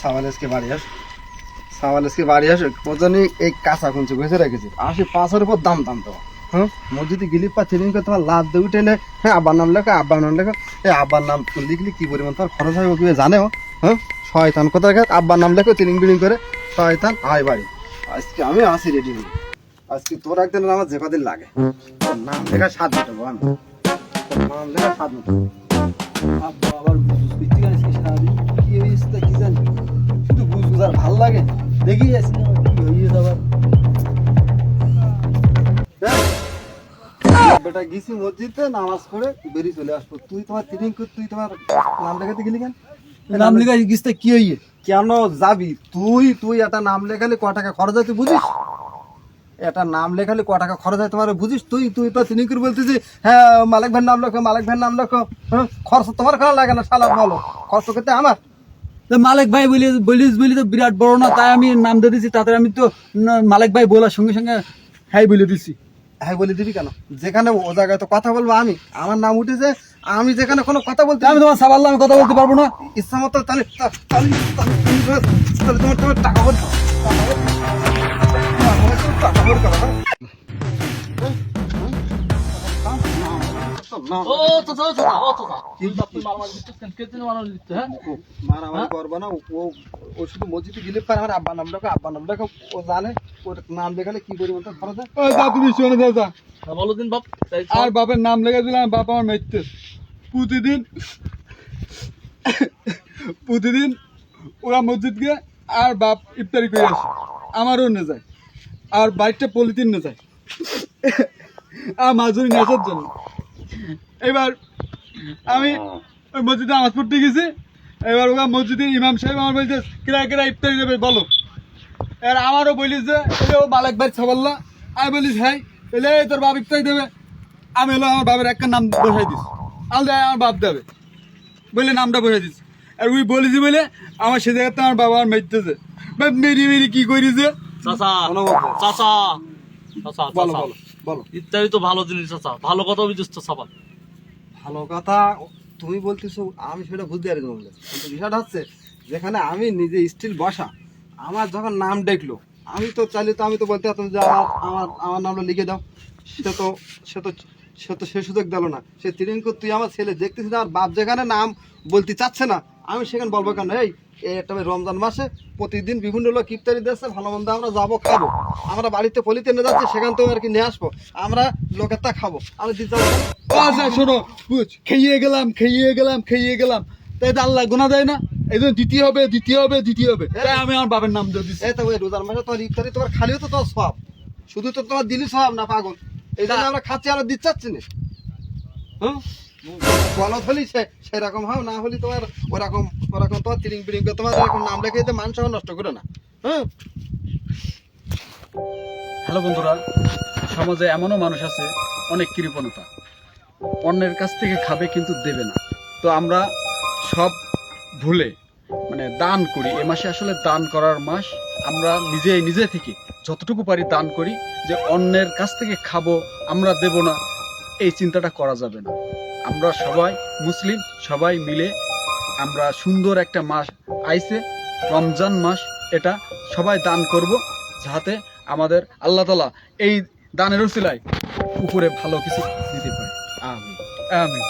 সাওয়ালেসকে বাড়ি আস, সাওয়ালেসকে বাড়ি আস, কজনই এই কাঁচা কুঞ্চি ঘষে রেখেছে 80-500 উপর দাম দাম দেওয়া। হ্যাঁ মসজিদে গিলি পা চিনিং করে তোমার লাভ দিয়ে উঠেলে, হ্যাঁ আব্বার নাম লেখা, আব্বার নাম লেখা, এই আব্বার নাম লিখলি কি পরিমাণ তোমার খরচ হয় কি জানেও? হ্যাঁ শয়তান কোথায় গেছে, আব্বার নাম লেখো চিনিং বিড়িং করে, শয়তান আয় বাড়ি। আজকে আমি আসি রেডি হয়ে, আজকে তোর একদিন আমার যে কদিন লাগে তোর নাম লেখা স্বাদ মেটাবো আমি, তোর নাম লেখা স্বাদ মেটাবো। আব্বা আবার বুঝতে গেছি সারাদিন কি হয়েছে তা কি জানি, শুধু বুঝ বুঝার ভাল লাগে, দেখি আসি কি হয়েছে আবার। বেটা গেছি মসজিদে নামাজ পড়ে বেরিয়ে চলে আসবো, তুই তোমার তিরিং কর, তুই তোমার নাম লেখাতে গেলি কেন? নাম লেখা গিয়েছে কি হইয়ে? কেন যাবি তুই? তুই একটা নাম লেখালে ক টাকা খরচ হয় তুই বুঝিস? এটা নাম লেখালে ক টাকা খরচ হয় তোমার বুঝিস? তুই তুই তো তিনি করে বলতেছিস হ্যাঁ মালিক ভাইয়ের নাম লেখো, মালিক ভাইয়ের নাম লেখো। হ্যাঁ খরচ তোমার করা লাগে না শালা, বলো খরচ করতে আমার। মালিক ভাই বলিস বলি তো বিরাট বড় না, তাই আমি নাম দিয়ে দিচ্ছি। তাতে আমি তো মালিক ভাই বলার সঙ্গে সঙ্গে হ্যাঁ বলে দিচ্ছি। হ্যাঁ বলে দিবি কেন? যেখানে ও জায়গায় তো কথা বলবো আমি, আমার নাম উঠেছে, আমি যেখানে কোনো কথা বলতে আমি তোমার সাবাল্লা আমি কথা বলতে পারবো না। ইচ্ছা মতো তাহলে তাহলে তোমার তোমার টাকা বলতে টাকা বলতে মারামারি করবো না। ও শুধু মসজিদে গেলে পারে আমার আব্বার নাম লেখো, আব্বার নাম লেখো, ও জানে ওর নাম লেখালে কি পরিমাণ খরচ হয়। তুমি শোনো দাদা, বলো দিন বাপ। আর বাপের নাম লেখা দিলাম, বাপ আমার মেটতে প্রতিদিন ওরা মসজিদ গিয়ে আর বাপ ইফতারি করে আসে, আমারও নিয়ে যায়, আর বাইকটা পলিথিন নিয়ে যায় আর মাজুরি নেশার জন্য। এবার আমি ওই মসজিদে নামাজ পড়তে গেছি, এবার ওরা মসজিদের ইমাম সাহেব আমার বলছে কেরা কেরা ইফতারি দেবে বলো। এবার আমারও বলিস যে ও মালিক ভাই ছাবাল্লা, আমি বলিস হ্যাঁ এলে তোর বাপ ইফতারি দেবে। আমি হলো আমার বাবার একটা নাম বসাই দিস, আলাদা আমার বাপ দেবে বলে নামটা বসাই দিস। আর ওই বলিস বলে আমার সে জায়গাতে আমার বাবা আর মেরতেছে, মেরি মেরি কি করিছে। চাচা চাচা চাচা বলো চাচা বলো বলো। ইত্যাদি তো ভালো জিনিস চাচা, ভালো কথা বুঝিস তো সবাই। ভালো কথা তুমি বলতেছো, আমি সেটা বুঝতে পারি তোমার, কিন্তু বিষয়টা হচ্ছে যেখানে আমি নিজে স্টিল বসা, আমার যখন নাম দেখলো আমি তো চাইলে তো আমি তো বলতে পারতাম যে আমার আমার আমার নামটা লিখে দাও, সে তো সে তো সে তো সে সুযোগ দিল না। সে তিরিঙ্কু তুই আমার ছেলে দেখতেছিস, আমার বাপ যেখানে নাম বলতে চাচ্ছে না, আমি সেখানে বলবো কেন? এই একটা রমজান মাসে প্রতিদিন বিভিন্ন লোক ইফতারি দিচ্ছে, ভালো মন্দ আমরা যাবো খাবো, আমরা বাড়িতে পলিতে নিয়ে যাচ্ছি, সেখান থেকে আর কি নিয়ে আসবো, আমরা লোকের তা খাবো, আমি দিতে যাবো কেন? আচ্ছা শোনো, বুঝ খেয়ে গেলাম তাই তো আল্লাহ গোনা দেয় না, এই জন্য দিতে হবে তাই আমি আমার বাবার নাম দিয়ে দিচ্ছি। এই তো ওই রোজার মাসে তোমার ইফতারি তোমার খালিও তো তোমার সব, শুধু তো তোমার দিলি সব না পাগল, এই জন্য আমরা খাচ্ছি, আমরা দিতে চাচ্ছি না। হ্যাঁ গলত হলি সেরকম হও, না হলি তোমার ওরকম ওরকম তোমার তিরিং বিরিং করে তোমার এরকম নাম লেখে দিতে মান সম্মান নষ্ট করে না। হ্যাঁ হ্যালো বন্ধুরা, সমাজে এমনও মানুষ আছে অনেক কৃপণতা, অন্যের কাছ থেকে খাবে কিন্তু দেবে না। তো আমরা সব ভুলে মানে দান করি, এ মাসে আসলে দান করার মাস। আমরা নিজে থেকে যতটুকু পারি দান করি, যে অন্যের কাছ থেকে খাবো আমরা দেব না, এই চিন্তাটা করা যাবে না। আমরা সবাই মুসলিম, সবাই মিলে আমরা সুন্দর একটা মাস আইছে রমজান মাস, এটা সবাই দান করব, যাতে আমাদের আল্লাহ তাআলা এই দানের উসিলায় উপরে ভালো কিছু দিতে পারে। আমিন আমিন।